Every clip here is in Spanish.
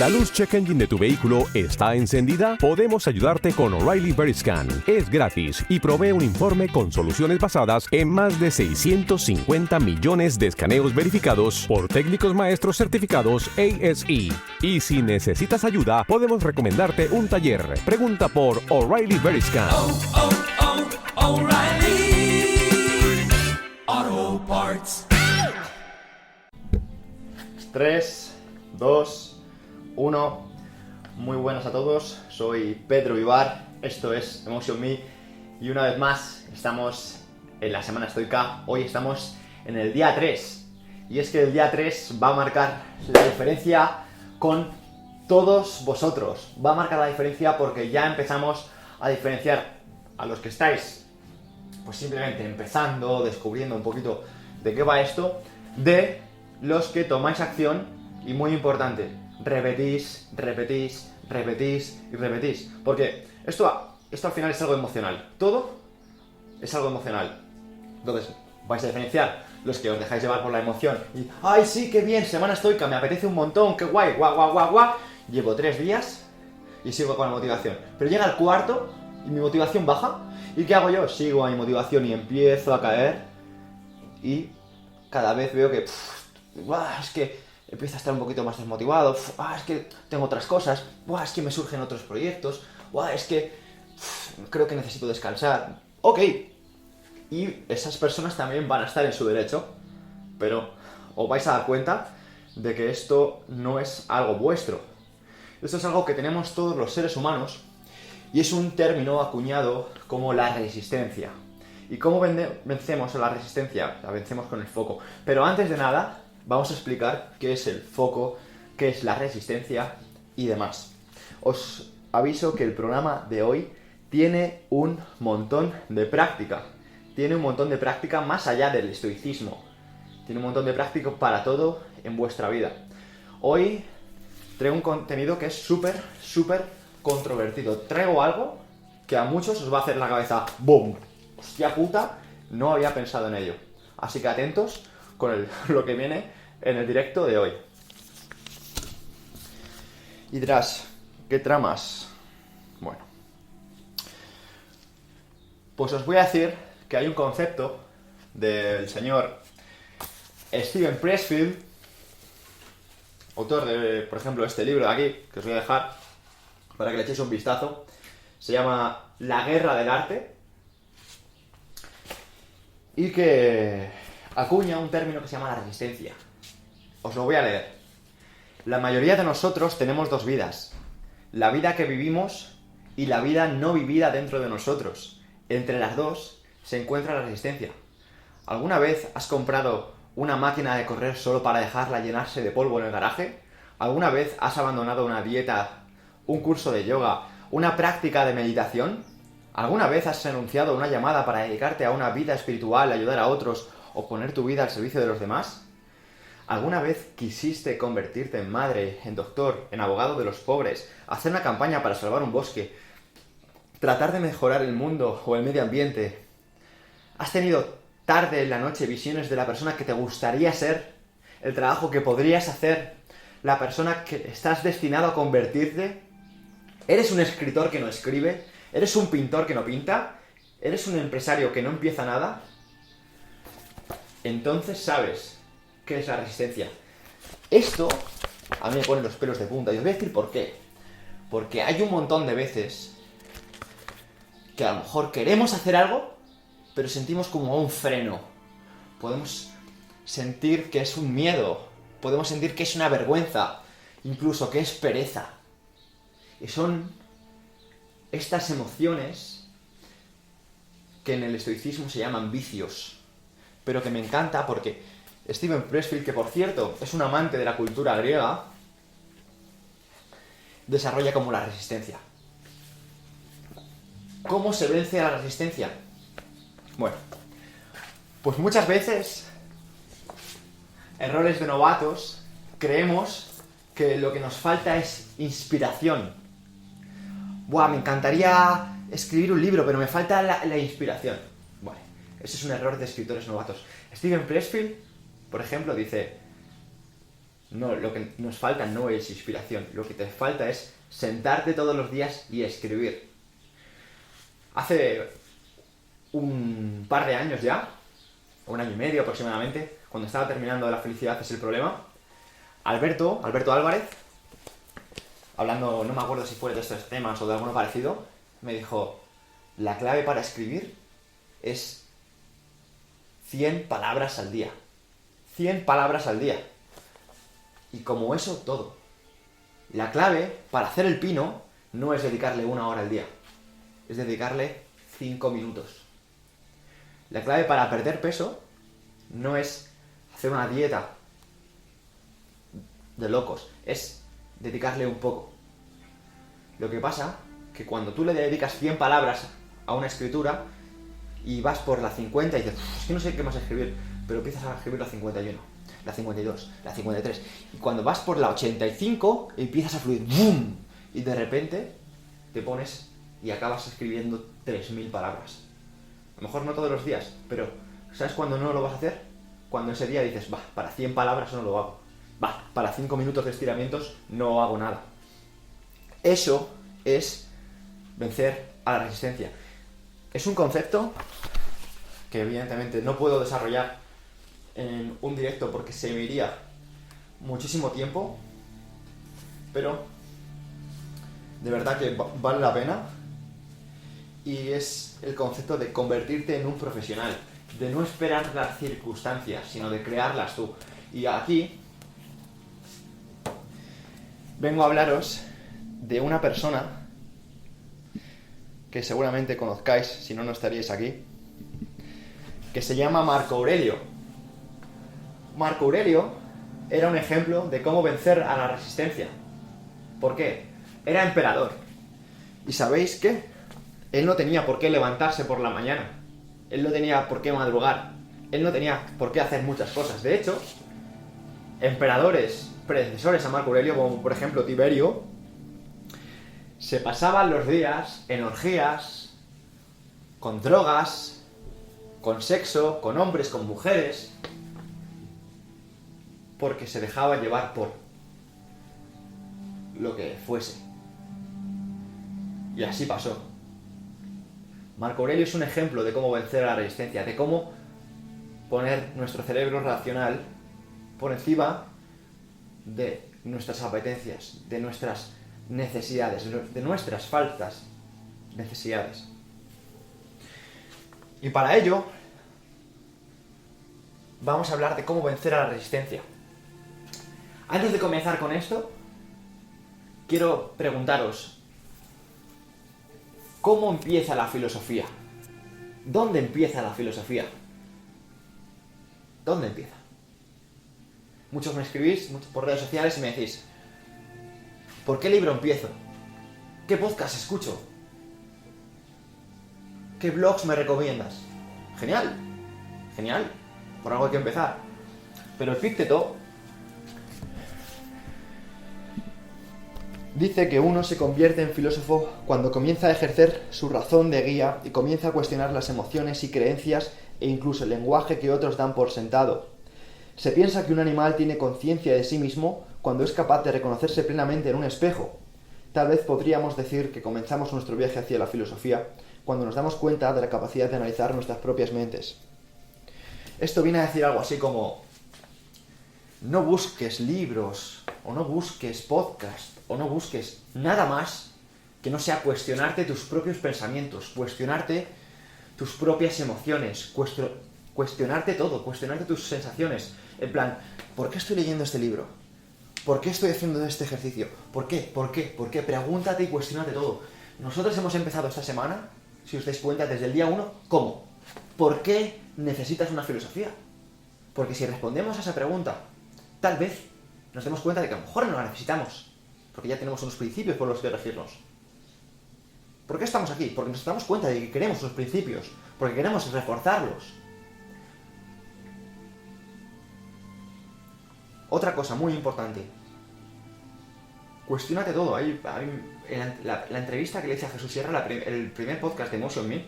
¿La luz check engine de tu vehículo está encendida? Podemos ayudarte con O'Reilly Veriscan. Es gratis y provee un informe con soluciones basadas en más de 650 millones de escaneos verificados por técnicos maestros certificados ASE. Y si necesitas ayuda, podemos recomendarte un taller. Pregunta por O'Reilly Veriscan. O'Reilly Auto Parts. 3, 2, 1. Muy buenas a todos, soy Pedro Vivar, esto es Emotion Me y una vez más estamos en la semana estoica. Hoy estamos en el día 3 y es que el día 3 va a marcar la diferencia con todos vosotros. Va a marcar la diferencia porque ya empezamos a diferenciar a los que estáis pues simplemente empezando, descubriendo un poquito de qué va esto, de los que tomáis acción y, muy importante, repetís y repetís. Porque esto al final es algo emocional. Todo es algo emocional. Entonces, vais a diferenciar los que os dejáis llevar por la emoción y ¡ay, sí, qué bien! Semana estoica, me apetece un montón, qué guay, guau. Llevo 3 días y sigo con la motivación. Pero llega el cuarto y mi motivación baja. ¿Y qué hago yo? Sigo a mi motivación y empiezo a caer. Y cada vez veo que es que empiezo a estar un poquito más desmotivado, es que tengo otras cosas, es que me surgen otros proyectos, es que creo que necesito descansar. Ok, y esas personas también van a estar en su derecho, pero os vais a dar cuenta de que esto no es algo vuestro. Esto es algo que tenemos todos los seres humanos y es un término acuñado como la resistencia. ¿Y cómo vencemos a la resistencia? La vencemos con el foco. Pero antes de nada, vamos a explicar qué es el foco, qué es la resistencia y demás. Os aviso que el programa de hoy tiene un montón de práctica. Tiene un montón de práctica más allá del estoicismo. Tiene un montón de práctica para todo en vuestra vida. Hoy traigo un contenido que es súper controvertido. Traigo algo que a muchos os va a hacer la cabeza ¡boom! Hostia puta, no había pensado en ello. Así que atentos con lo que viene en el directo de hoy. Y dirás, ¿qué tramas? Bueno, pues os voy a decir que hay un concepto del señor Steven Pressfield, autor de, por ejemplo, este libro de aquí, que os voy a dejar para que le echéis un vistazo. Se llama La guerra del arte y que acuña un término que se llama la resistencia. Os lo voy a leer. La mayoría de nosotros tenemos 2 vidas. La vida que vivimos y la vida no vivida dentro de nosotros. Entre las dos se encuentra la resistencia. ¿Alguna vez has comprado una máquina de correr solo para dejarla llenarse de polvo en el garaje? ¿Alguna vez has abandonado una dieta, un curso de yoga, una práctica de meditación? ¿Alguna vez has renunciado a una llamada para dedicarte a una vida espiritual, ayudar a otros o poner tu vida al servicio de los demás? ¿Alguna vez quisiste convertirte en madre, en doctor, en abogado de los pobres, hacer una campaña para salvar un bosque, tratar de mejorar el mundo o el medio ambiente? ¿Has tenido tarde en la noche visiones de la persona que te gustaría ser, el trabajo que podrías hacer, la persona que estás destinado a convertirte? ¿Eres un escritor que no escribe? ¿Eres un pintor que no pinta? ¿Eres un empresario que no empieza nada? Entonces sabes qué es la resistencia. Esto a mí me pone los pelos de punta y os voy a decir por qué. Porque hay un montón de veces que a lo mejor queremos hacer algo, pero sentimos como un freno. Podemos sentir que es un miedo, podemos sentir que es una vergüenza, incluso que es pereza. Y son estas emociones que en el estoicismo se llaman vicios, pero que me encanta porque Steven Pressfield, que por cierto es un amante de la cultura griega, desarrolla como la resistencia. ¿Cómo se vence a la resistencia? Bueno, pues muchas veces, errores de novatos, creemos que lo que nos falta es inspiración. Me encantaría escribir un libro, pero me falta la inspiración. Bueno, ese es un error de escritores novatos. Steven Pressfield, por ejemplo, dice: No, lo que nos falta no es inspiración. Lo que te falta es sentarte todos los días y escribir. Hace un par de años ya, 1 año y medio aproximadamente, cuando estaba terminando La felicidad es el problema, Alberto Álvarez, hablando, no me acuerdo si fue de estos temas o de alguno parecido, me dijo, la clave para escribir es 100 palabras al día. 100 palabras al día. Y como eso, todo. La clave para hacer el pino no es dedicarle 1 hora al día, es dedicarle 5 minutos. La clave para perder peso no es hacer una dieta de locos, es dedicarle un poco. Lo que pasa que cuando tú le dedicas 100 palabras a una escritura y vas por la 50 y dices, es que no sé qué más escribir, pero empiezas a escribir la 51, la 52, la 53, y cuando vas por la 85 empiezas a fluir, ¡boom! Y de repente te pones y acabas escribiendo 3000 palabras. A lo mejor no todos los días, pero ¿sabes cuándo no lo vas a hacer? Cuando ese día dices, para 100 palabras no lo hago. Para 5 minutos de estiramientos no hago nada. Eso es vencer a la resistencia. Es un concepto que evidentemente no puedo desarrollar en un directo porque se me iría muchísimo tiempo, pero de verdad que vale la pena, y es el concepto de convertirte en un profesional, de no esperar las circunstancias, sino de crearlas tú. Y aquí vengo a hablaros de una persona que seguramente conozcáis, si no, no estaríais aquí, que se llama Marco Aurelio. Marco Aurelio era un ejemplo de cómo vencer a la resistencia. ¿Por qué? Era emperador. ¿Y sabéis qué? Él no tenía por qué levantarse por la mañana. Él no tenía por qué madrugar. Él no tenía por qué hacer muchas cosas. De hecho, emperadores predecesores a Marco Aurelio, como por ejemplo Tiberio, se pasaban los días en orgías, con drogas, con sexo, con hombres, con mujeres, porque se dejaba llevar por lo que fuese. Y así pasó. Marco Aurelio es un ejemplo de cómo vencer a la resistencia, de cómo poner nuestro cerebro racional por encima de nuestras apetencias, de nuestras necesidades, de nuestras faltas necesidades. Y para ello vamos a hablar de cómo vencer a la resistencia. Antes de comenzar con esto, quiero preguntaros, ¿cómo empieza la filosofía? ¿Dónde empieza la filosofía? ¿Dónde empieza? Muchos me escribís por redes sociales y me decís, ¿por qué libro empiezo? ¿Qué podcast escucho? ¿Qué blogs me recomiendas? Genial, genial, por algo hay que empezar. Pero Epicteto dice que uno se convierte en filósofo cuando comienza a ejercer su razón de guía y comienza a cuestionar las emociones y creencias e incluso el lenguaje que otros dan por sentado. Se piensa que un animal tiene conciencia de sí mismo cuando es capaz de reconocerse plenamente en un espejo. Tal vez podríamos decir que comenzamos nuestro viaje hacia la filosofía cuando nos damos cuenta de la capacidad de analizar nuestras propias mentes. Esto viene a decir algo así como: no busques libros, o no busques podcast, o no busques nada más que no sea cuestionarte tus propios pensamientos, cuestionarte tus propias emociones, cuestionarte todo, cuestionarte tus sensaciones. En plan, ¿por qué estoy leyendo este libro? ¿Por qué estoy haciendo este ejercicio? ¿Por qué? ¿Por qué? ¿Por qué? Pregúntate y cuestionate todo. Nosotros hemos empezado esta semana, si os dais cuenta, desde el día 1, ¿cómo? ¿Por qué necesitas una filosofía? Porque si respondemos a esa pregunta, tal vez nos demos cuenta de que a lo mejor no la necesitamos, porque ya tenemos unos principios por los que regirnos. ¿Por qué estamos aquí? Porque nos damos cuenta de que queremos unos principios, porque queremos reforzarlos. Otra cosa muy importante, cuestiónate todo. En la entrevista que le hice a Jesús Sierra, el primer podcast de Emotion Me,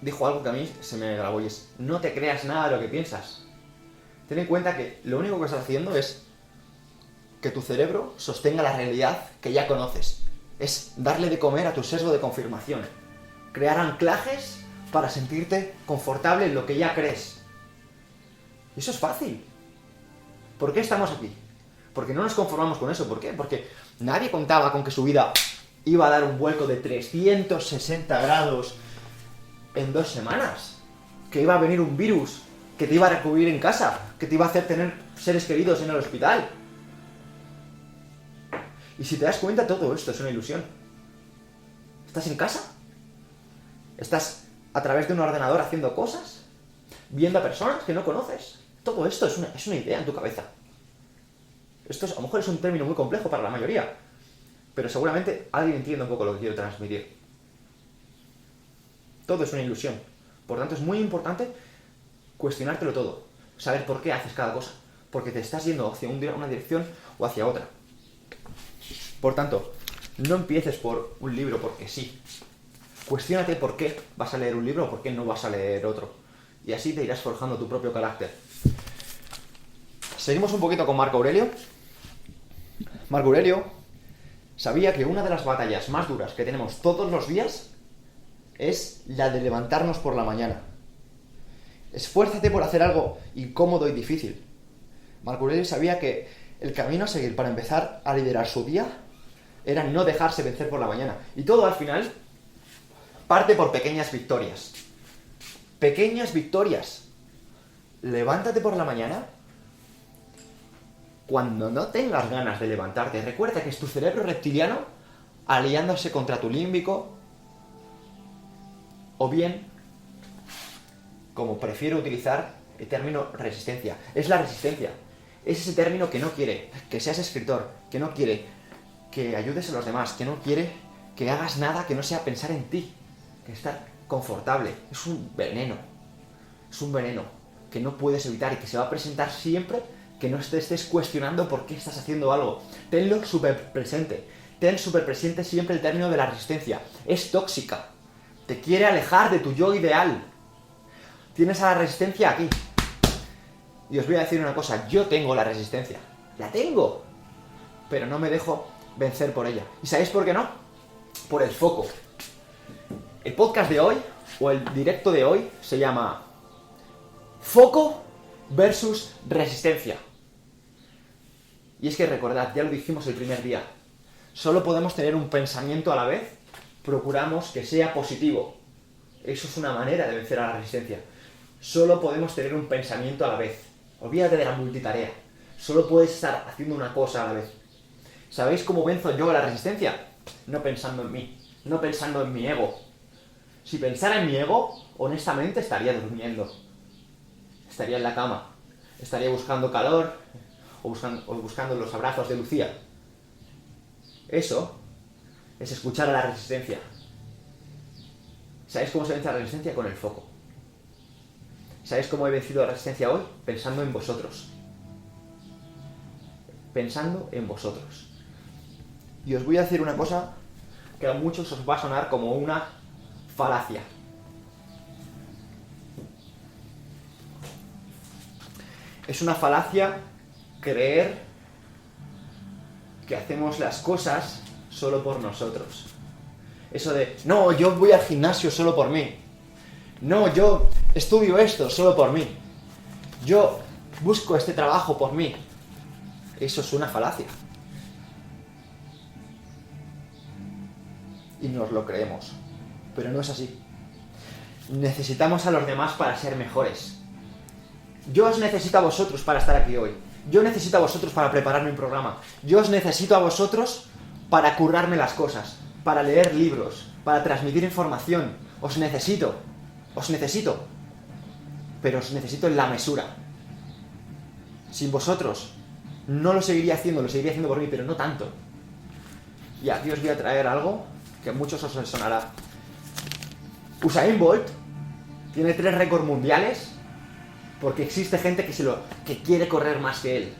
dijo algo que a mí se me grabó y es: no te creas nada de lo que piensas. ten en cuenta que lo único que estás haciendo es que tu cerebro sostenga la realidad que ya conoces. Es darle de comer a tu sesgo de confirmación. Crear anclajes para sentirte confortable en lo que ya crees. Y eso es fácil. ¿Por qué estamos aquí? Porque no nos conformamos con eso. ¿Por qué? Porque nadie contaba con que su vida iba a dar un vuelco de 360 grados en 2 semanas. Que iba a venir un virus que te iba a recubrir en casa, que te iba a hacer tener seres queridos en el hospital. Y si te das cuenta, todo esto es una ilusión. ¿Estás en casa? ¿Estás a través de un ordenador haciendo cosas? ¿Viendo a personas que no conoces? Todo esto es una idea en tu cabeza. Esto a lo mejor es un término muy complejo para la mayoría, pero seguramente alguien entiende un poco lo que quiero transmitir. Todo es una ilusión. Por tanto, es muy importante cuestionártelo todo. Saber por qué haces cada cosa. Porque te estás yendo hacia una dirección o hacia otra. Por tanto, no empieces por un libro porque sí. Cuestiónate por qué vas a leer un libro o por qué no vas a leer otro. Y así te irás forjando tu propio carácter. Seguimos un poquito con Marco Aurelio. Marco Aurelio sabía que una de las batallas más duras que tenemos todos los días es la de levantarnos por la mañana. Esfuérzate por hacer algo incómodo y difícil. Marco Aurelio sabía que el camino a seguir para empezar a liderar su día era no dejarse vencer por la mañana. Y todo al final parte por pequeñas victorias. Pequeñas victorias. Levántate por la mañana cuando no tengas ganas de levantarte. Recuerda que es tu cerebro reptiliano aliándose contra tu límbico, o bien, como prefiero utilizar el término resistencia. Es la resistencia. Es ese término que no quiere que seas escritor, que no quiere que ayudes a los demás, que no quiere que hagas nada que no sea pensar en ti, que estar confortable. Es un veneno. Es un veneno que no puedes evitar y que se va a presentar siempre que no te estés cuestionando por qué estás haciendo algo. Tenlo súper presente. Ten súper presente siempre el término de la resistencia. Es tóxica. Te quiere alejar de tu yo ideal. Tienes a la resistencia aquí. Y os voy a decir una cosa. Yo tengo la resistencia. La tengo. Pero no me dejo vencer por ella. ¿Y sabéis por qué no? Por el foco. El podcast de hoy, o el directo de hoy, se llama Foco versus Resistencia. Y es que recordad, ya lo dijimos el primer día, solo podemos tener un pensamiento a la vez, procuramos que sea positivo. Eso es una manera de vencer a la resistencia. Solo podemos tener un pensamiento a la vez. Olvídate de la multitarea. Solo puedes estar haciendo una cosa a la vez. ¿Sabéis cómo venzo yo a la resistencia? No pensando en mí, no pensando en mi ego. Si pensara en mi ego, honestamente estaría durmiendo. Estaría en la cama. Estaría buscando calor o buscando los abrazos de Lucía. Eso es escuchar a la resistencia. ¿Sabéis cómo se vence a la resistencia? Con el foco. ¿Sabéis cómo he vencido la resistencia hoy? Pensando en vosotros. Pensando en vosotros. Y os voy a decir una cosa que a muchos os va a sonar como una falacia. Es una falacia creer que hacemos las cosas solo por nosotros. Eso de, no, yo voy al gimnasio solo por mí. No, yo estudio esto solo por mí. Yo busco este trabajo por mí. Eso es una falacia. Y nos lo creemos. Pero no es así. Necesitamos a los demás para ser mejores. Yo os necesito a vosotros para estar aquí hoy. Yo necesito a vosotros para prepararme un programa. Yo os necesito a vosotros para currarme las cosas, para leer libros, para transmitir información. Os necesito. Pero os necesito en la mesura. Sin vosotros no lo seguiría haciendo por mí, pero no tanto. Y aquí os voy a traer algo que a muchos os sonará. Usain Bolt tiene 3 récords mundiales porque existe gente que quiere correr más que él.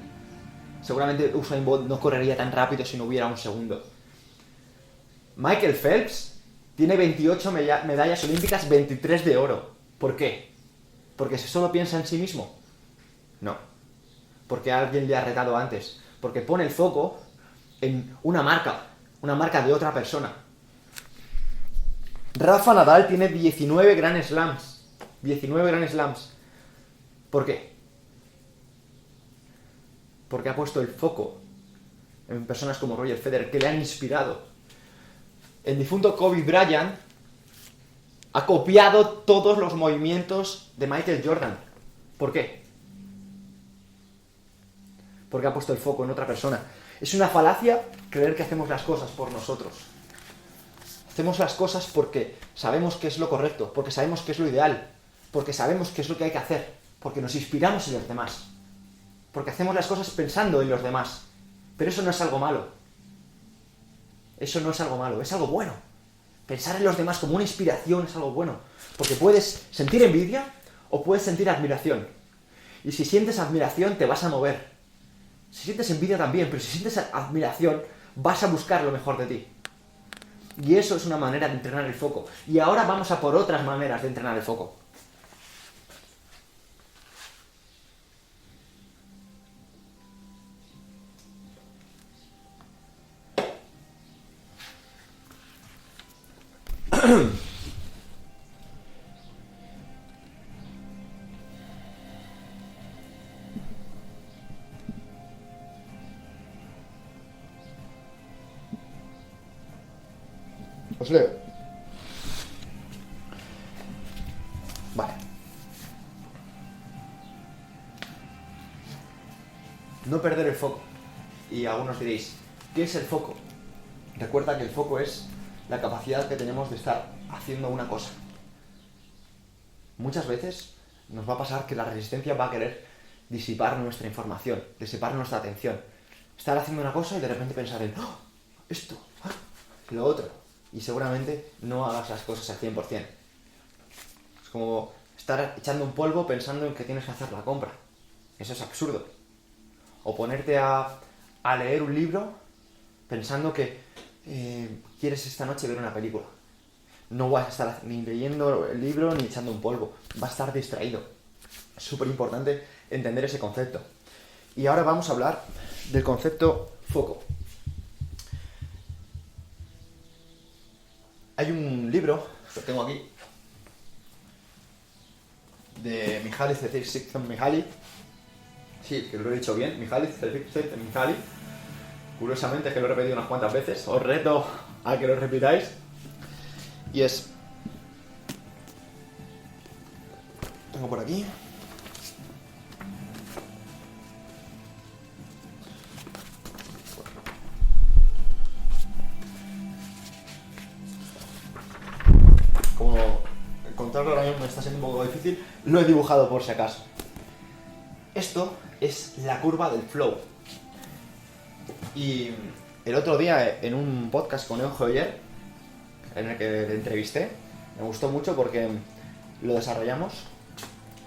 Seguramente Usain Bolt no correría tan rápido si no hubiera un segundo. Michael Phelps tiene 28 medallas olímpicas, 23 de oro. ¿Por qué? ¿Porque solo piensa en sí mismo? No. porque alguien le ha retado antes, porque pone el foco en una marca de otra persona. Rafa Nadal tiene 19 Grand Slams. 19 Grand Slams. ¿Por qué? Porque ha puesto el foco en personas como Roger Federer, que le han inspirado. El difunto Kobe Bryant ha copiado todos los movimientos de Michael Jordan. ¿Por qué? Porque ha puesto el foco en otra persona. Es una falacia creer que hacemos las cosas por nosotros. Hacemos las cosas porque sabemos que es lo correcto, porque sabemos que es lo ideal, porque sabemos que es lo que hay que hacer, porque nos inspiramos en los demás, porque hacemos las cosas pensando en los demás. Pero eso no es algo malo. Eso no es algo malo, es algo bueno. Pensar en los demás como una inspiración es algo bueno, porque puedes sentir envidia o puedes sentir admiración. Y si sientes admiración te vas a mover. Si sientes envidia también, pero si sientes admiración vas a buscar lo mejor de ti. Y eso es una manera de entrenar el foco. Y ahora vamos a por otras maneras de entrenar el foco. Os leo. Vale. No perder el foco. Y algunos diréis, ¿qué es el foco? Recuerda que el foco es la capacidad que tenemos de estar haciendo una cosa. Muchas veces nos va a pasar que la resistencia va a querer disipar nuestra información, disipar nuestra atención. Estar haciendo una cosa y de repente pensar en esto, lo otro. Y seguramente no hagas las cosas al 100%. Es como estar echando un polvo pensando en que tienes que hacer la compra. Eso es absurdo. O ponerte a leer un libro pensando que quieres esta noche ver una película. No vas a estar ni leyendo el libro ni echando un polvo. Vas a estar distraído. Es súper importante entender ese concepto. Y ahora vamos a hablar del concepto foco. Hay un libro, lo tengo aquí, de Mihaly Csikszentmihalyi. Sí, que lo he dicho bien, Mihaly Csikszentmihalyi. Curiosamente es que lo he repetido unas cuantas veces. Os reto a que lo repitáis. Y es... Tengo por aquí. Como encontrarlo ahora mismo me está siendo un poco difícil, lo he dibujado por si acaso. Esto es la curva del flow. Y el otro día en un podcast con Eugenio Oyer, en el que le entrevisté, me gustó mucho porque lo desarrollamos,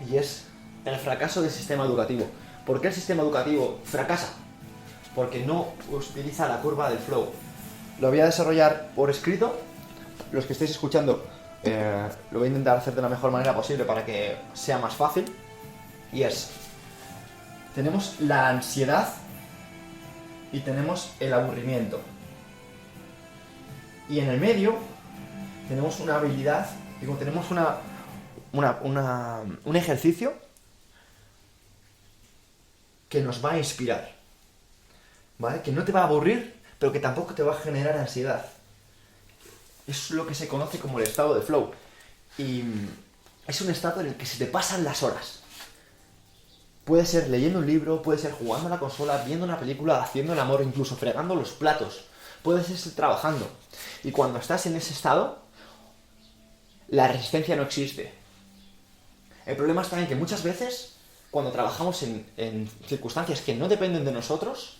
y es el fracaso del sistema educativo. ¿Por qué el sistema educativo fracasa? Porque no utiliza la curva del flow. Lo voy a desarrollar por escrito. Los que estéis escuchando, lo voy a intentar hacer de la mejor manera posible para que sea más fácil. Y es: tenemos la ansiedad y tenemos el aburrimiento. Y en el medio tenemos una habilidad, tenemos un ejercicio que nos va a inspirar, ¿vale? Que no te va a aburrir, pero que tampoco te va a generar ansiedad. Es lo que se conoce como el estado de flow. Y es un estado en el que se te pasan las horas. Puede ser leyendo un libro, puede ser jugando a la consola, viendo una película, haciendo el amor, incluso fregando los platos. Puedes estar trabajando. Y cuando estás en ese estado, la resistencia no existe. El problema está en que muchas veces, cuando trabajamos en circunstancias que no dependen de nosotros,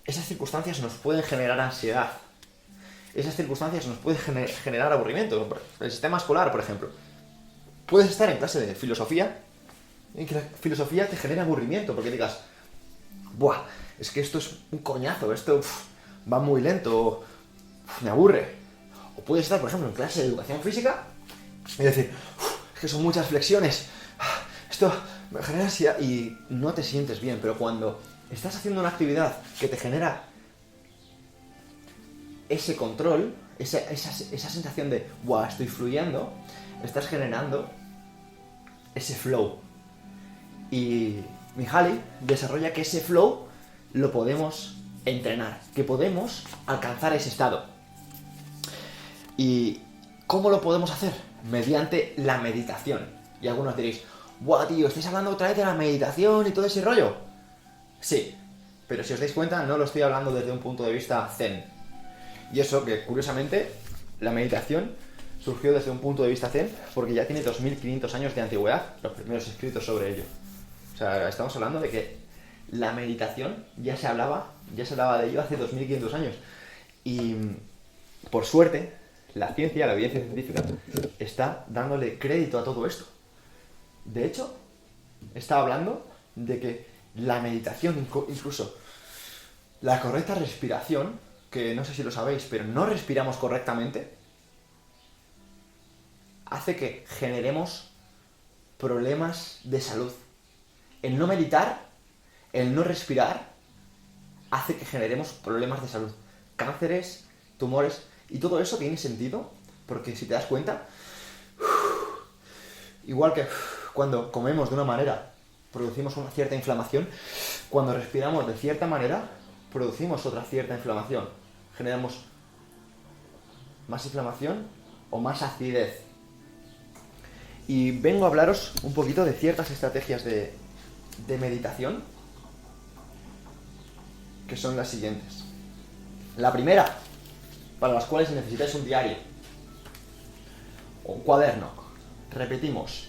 esas circunstancias nos pueden generar ansiedad. Esas circunstancias nos pueden generar aburrimiento. El sistema escolar, por ejemplo. Puedes estar en clase de filosofía y que la filosofía te genere aburrimiento, porque digas, ¡buah! Es que esto es un coñazo, esto va muy lento, me aburre. O puedes estar, por ejemplo, en clase de educación física y decir, es que son muchas flexiones, esto genera ansiedad y no te sientes bien, pero cuando estás haciendo una actividad que te genera ese control, esa sensación de ¡buah! Estoy fluyendo, estás generando ese flow. Y Mihaly desarrolla que ese flow lo podemos entrenar, que podemos alcanzar ese estado. ¿Y cómo lo podemos hacer? Mediante la meditación. Y algunos diréis, ¡buah, tío! ¿Estáis hablando otra vez de la meditación y todo ese rollo? Sí, pero si os dais cuenta, no lo estoy hablando desde un punto de vista zen. Y eso que, curiosamente, la meditación surgió desde un punto de vista zen porque ya tiene 2500 años de antigüedad, los primeros escritos sobre ello. O sea, estamos hablando de que la meditación ya se hablaba de ello hace 2500 años. Y, por suerte, la ciencia, la evidencia científica, está dándole crédito a todo esto. De hecho, estaba hablando de que la meditación, incluso la correcta respiración, que no sé si lo sabéis, pero no respiramos correctamente, hace que generemos problemas de salud. El no meditar, el no respirar, hace que generemos problemas de salud. Cánceres, tumores, y todo eso tiene sentido, porque si te das cuenta, igual que cuando comemos de una manera, producimos una cierta inflamación, cuando respiramos de cierta manera, producimos otra cierta inflamación. Generamos más inflamación o más acidez. Y vengo a hablaros un poquito de ciertas estrategias de meditación, que son las siguientes. La primera, para las cuales necesitáis un diario o un cuaderno. Repetimos,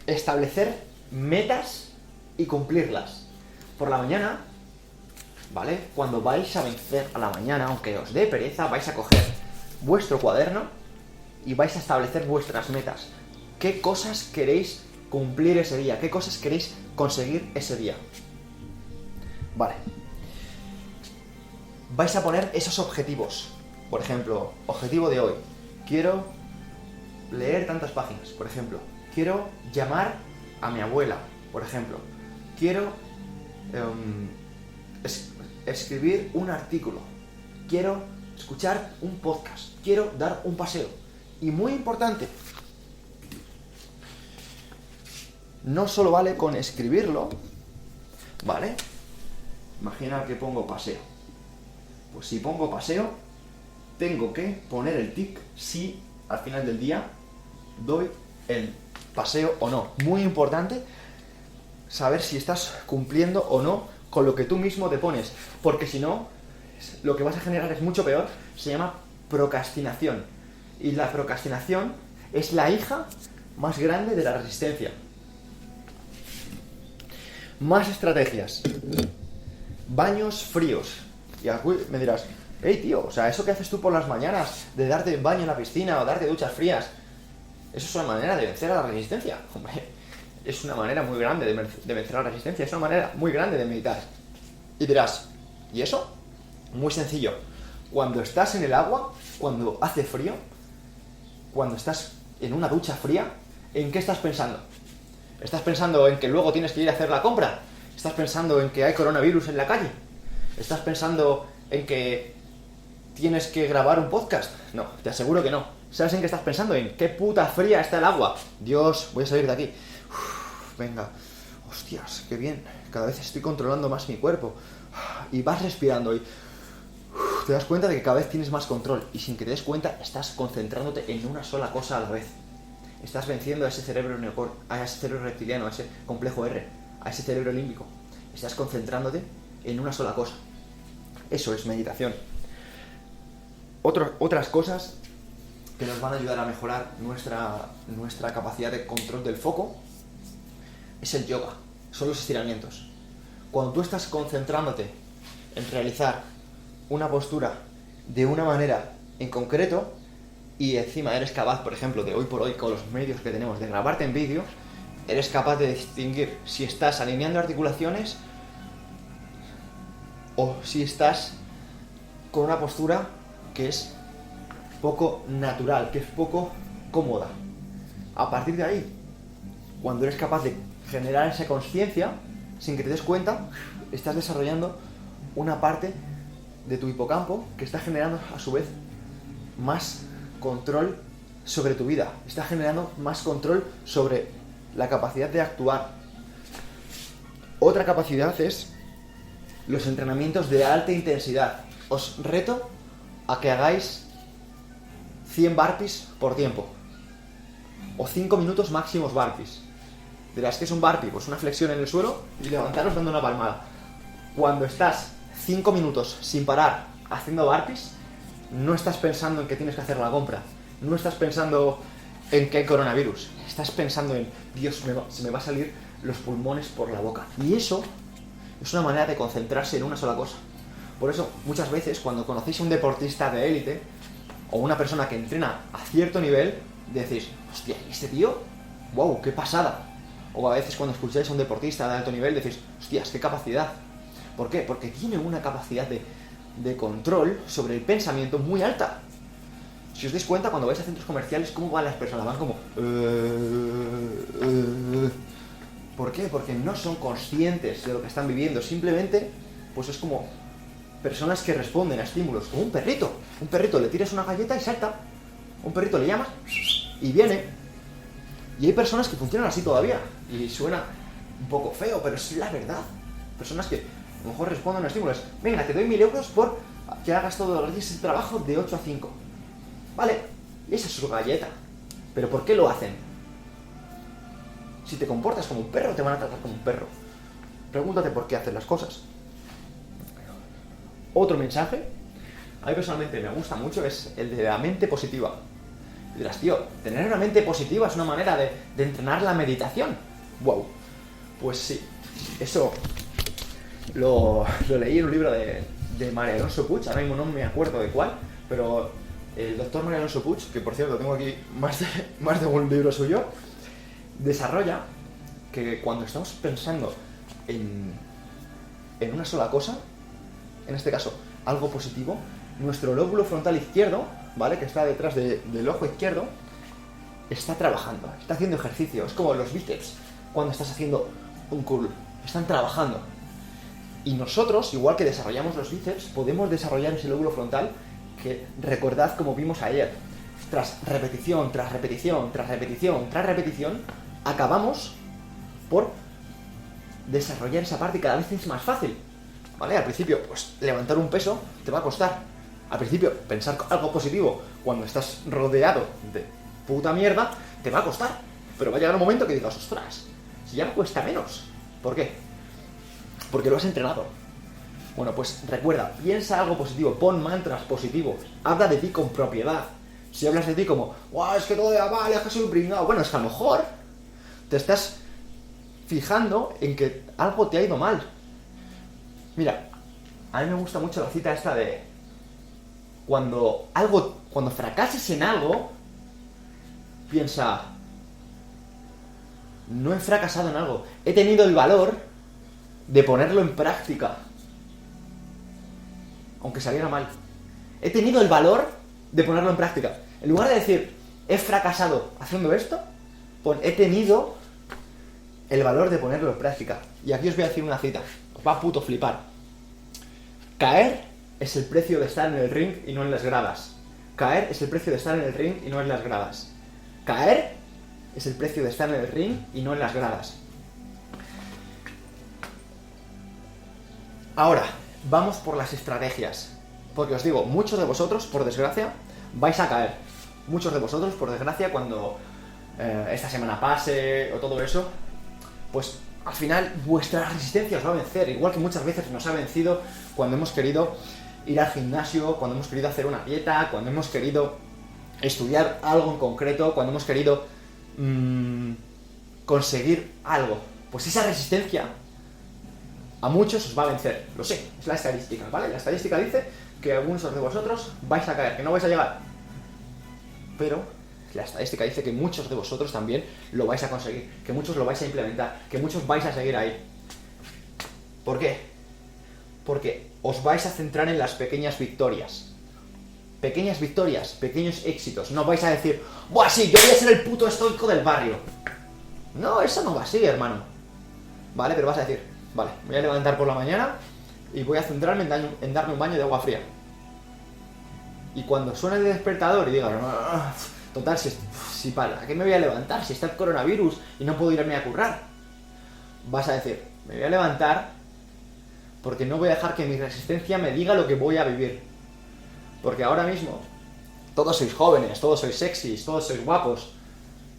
establecer metas y cumplirlas. Por la mañana, ¿vale? Cuando vais a vencer a la mañana, aunque os dé pereza, vais a coger vuestro cuaderno y vais a establecer vuestras metas. ¿Qué cosas queréis cumplir ese día? ¿Qué cosas queréis conseguir ese día? Vale. Vais a poner esos objetivos. Por ejemplo, objetivo de hoy. Quiero leer tantas páginas, por ejemplo. Quiero llamar a mi abuela, por ejemplo. Quiero escribir un artículo. Quiero escuchar un podcast. Quiero dar un paseo. Y muy importante, no solo vale con escribirlo, ¿vale? Imagina que pongo paseo. Pues si pongo paseo, tengo que poner el tic si al final del día doy el paseo o no. Muy importante saber si estás cumpliendo o no con lo que tú mismo te pones, porque si no, lo que vas a generar es mucho peor. Se llama procrastinación, y la procrastinación es la hija más grande de la resistencia. Más estrategias. Baños fríos. Y me dirás, hey tío, o sea, eso que haces tú por las mañanas de darte baño en la piscina o darte duchas frías, eso es una manera de vencer a la resistencia. Hombre, es una manera muy grande de vencer a la resistencia, es una manera muy grande de meditar. Y dirás, ¿y eso? Muy sencillo. Cuando estás en el agua, cuando hace frío, cuando estás en una ducha fría, ¿en qué estás pensando? ¿Estás pensando en que luego tienes que ir a hacer la compra? ¿Estás pensando en que hay coronavirus en la calle? ¿Estás pensando en que tienes que grabar un podcast? No, te aseguro que no. ¿Sabes en qué estás pensando? En qué puta fría está el agua. Dios, voy a salir de aquí. Venga, hostias, qué bien. Cada vez estoy controlando más mi cuerpo. Y vas respirando y te das cuenta de que cada vez tienes más control. Y sin que te des cuenta, estás concentrándote en una sola cosa a la vez. Estás venciendo a ese cerebro a ese cerebro reptiliano, a ese complejo R, a ese cerebro límbico. Estás concentrándote en una sola cosa. Eso es meditación. Otras cosas que nos van a ayudar a mejorar nuestra capacidad de control del foco es el yoga, son los estiramientos. Cuando tú estás concentrándote en realizar una postura de una manera en concreto y encima eres capaz, por ejemplo, de hoy por hoy con los medios que tenemos de grabarte en vídeo, eres capaz de distinguir si estás alineando articulaciones o si estás con una postura que es poco natural, que es poco cómoda. A partir de ahí, cuando eres capaz de generar esa conciencia, sin que te des cuenta, estás desarrollando una parte de tu hipocampo que está generando a su vez más control sobre tu vida, está generando más control sobre la capacidad de actuar. Otra capacidad es los entrenamientos de alta intensidad. Os reto a que hagáis 100 burpees por tiempo o 5 minutos máximos burpees. Dirás, ¿qué es un burpee? Pues una flexión en el suelo y levantaros dando una palmada. Cuando estás 5 minutos sin parar haciendo burpees, no estás pensando en que tienes que hacer la compra, no estás pensando en que hay coronavirus, estás pensando en, Dios, se me va a salir los pulmones por la boca. Y eso es una manera de concentrarse en una sola cosa. Por eso, muchas veces, cuando conocéis a un deportista de élite o una persona que entrena a cierto nivel, decís, hostia, ¿y este tío? ¡Wow, qué pasada! O a veces cuando escucháis a un deportista de alto nivel, decís, hostias, qué capacidad. ¿Por qué? Porque tiene una capacidad de control sobre el pensamiento muy alta. Si os dais cuenta, cuando vais a centros comerciales, ¿cómo van las personas? Van como... ¿Por qué? Porque no son conscientes de lo que están viviendo. Simplemente, pues es como personas que responden a estímulos. Como un perrito. Un perrito, le tiras una galleta y salta. Un perrito le llamas y viene. Y hay personas que funcionan así todavía. Y suena un poco feo, pero es la verdad. Personas que a lo mejor responden a estímulos. Venga, te doy 1000 euros por que hagas todo ese trabajo de 8 a 5. Vale, y esa es su galleta. ¿Pero por qué lo hacen? Si te comportas como un perro, te van a tratar como un perro. Pregúntate por qué haces las cosas. Otro mensaje, a mí personalmente me gusta mucho, es el de la mente positiva. Y dirás, tío, tener una mente positiva es una manera de entrenar la meditación. Wow. Pues sí, eso lo leí en un libro de María Alonso Puig, ahora mismo no me acuerdo de cuál, pero el doctor María Alonso Puig, que por cierto tengo aquí más de un libro suyo, desarrolla que cuando estamos pensando en una sola cosa, en este caso algo positivo, nuestro lóbulo frontal izquierdo, ¿vale?, que está detrás del ojo izquierdo, está trabajando, está haciendo ejercicio. Es como los bíceps cuando estás haciendo un curl, están trabajando. Y nosotros, igual que desarrollamos los bíceps, podemos desarrollar ese lóbulo frontal que, recordad como vimos ayer, tras repetición, tras repetición, tras repetición, tras repetición, acabamos por desarrollar esa parte y cada vez es más fácil, ¿vale? Al principio, pues levantar un peso te va a costar. Al principio, pensar algo positivo cuando estás rodeado de puta mierda te va a costar. Pero va a llegar un momento que digas, ostras, si ya me cuesta menos. ¿Por qué? Porque lo has entrenado. Bueno, pues recuerda, piensa algo positivo, pon mantras positivos, habla de ti con propiedad. Si hablas de ti como, wow, es que todo va mal, es que soy un pringao, bueno, es que a lo mejor te estás fijando en que algo te ha ido mal. Mira, a mí me gusta mucho la cita esta de cuando fracases en algo, piensa, no he fracasado en algo, he tenido el valor de ponerlo en práctica, aunque saliera mal. He tenido el valor de ponerlo en práctica. En lugar de decir, he fracasado haciendo esto, pon, he tenido el valor de ponerlo en práctica. Y aquí os voy a decir una cita, os va a puto flipar. Caer es el precio de estar en el ring y no en las gradas. Caer es el precio de estar en el ring y no en las gradas. Caer es el precio de estar en el ring y no en las gradas. Ahora, vamos por las estrategias. Porque os digo, muchos de vosotros, por desgracia, vais a caer. Muchos de vosotros, por desgracia, cuando esta semana pase o todo eso, pues al final vuestra resistencia os va a vencer. Igual que muchas veces nos ha vencido cuando hemos querido ir al gimnasio, cuando hemos querido hacer una dieta, cuando hemos querido estudiar algo en concreto, cuando hemos querido conseguir algo. Pues esa resistencia a muchos os va a vencer, lo sé, es la estadística, ¿vale? La estadística dice que algunos de vosotros vais a caer, que no vais a llegar. Pero la estadística dice que muchos de vosotros también lo vais a conseguir, que muchos lo vais a implementar, que muchos vais a seguir ahí. ¿Por qué? Porque os vais a centrar en las pequeñas victorias. Pequeñas victorias, pequeños éxitos. No vais a decir, ¡buah, sí, yo voy a ser el puto estoico del barrio! No, eso no va así, hermano. ¿vale? Pero vas a decir, vale, me voy a levantar por la mañana y voy a centrarme en darme un baño de agua fría. Y cuando suene el despertador y digas, total, si para qué me voy a levantar, si está el coronavirus y no puedo irme a currar, vas a decir, me voy a levantar porque no voy a dejar que mi resistencia me diga lo que voy a vivir. Porque ahora mismo todos sois jóvenes, todos sois sexys, todos sois guapos,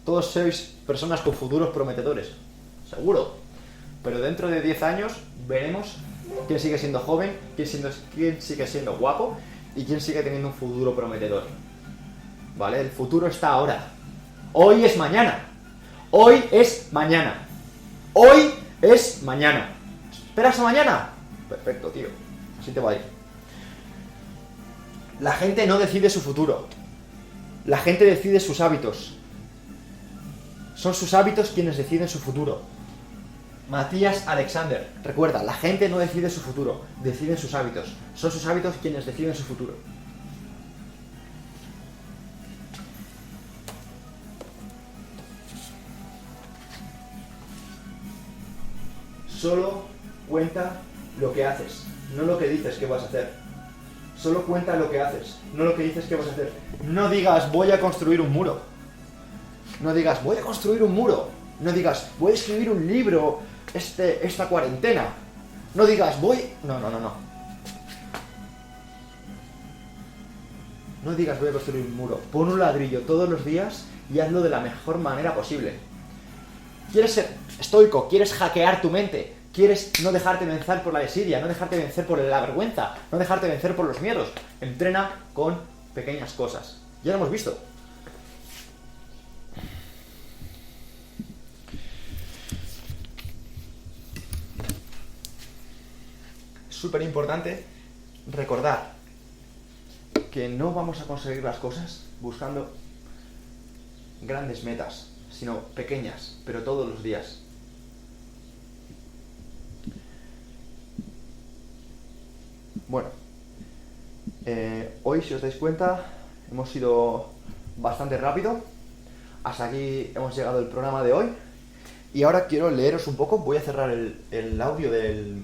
todos sois personas con futuros prometedores, seguro. Pero dentro de 10 años veremos quién sigue siendo joven, quién sigue siendo guapo y quién sigue teniendo un futuro prometedor. ¿Vale? El futuro está ahora. Hoy es mañana. Hoy es mañana. Hoy es mañana. ¿Esperas a mañana? Perfecto, tío. Así te va a ir. La gente no decide su futuro. La gente decide sus hábitos. Son sus hábitos quienes deciden su futuro. Matías Alexander. Recuerda, la gente no decide su futuro, deciden sus hábitos. Son sus hábitos quienes deciden su futuro. Solo cuenta lo que haces, no lo que dices que vas a hacer. Solo cuenta lo que haces, no lo que dices que vas a hacer. No digas, voy a construir un muro. No digas, voy a construir un muro. No digas, voy a escribir un libro esta cuarentena. No digas, voy... No. No digas, voy a construir un muro. Pon un ladrillo todos los días y hazlo de la mejor manera posible. ¿Quieres ser estoico? ¿Quieres hackear tu mente? ¿Quieres no dejarte vencer por la desidia? ¿No dejarte vencer por la vergüenza? ¿No dejarte vencer por los miedos? Entrena con pequeñas cosas. Ya lo hemos visto. Es súper importante recordar que no vamos a conseguir las cosas buscando grandes metas, sino pequeñas, pero todos los días. Bueno, hoy, si os dais cuenta, hemos ido bastante rápido. Hasta aquí hemos llegado el programa de hoy. Y ahora quiero leeros un poco. Voy a cerrar el audio del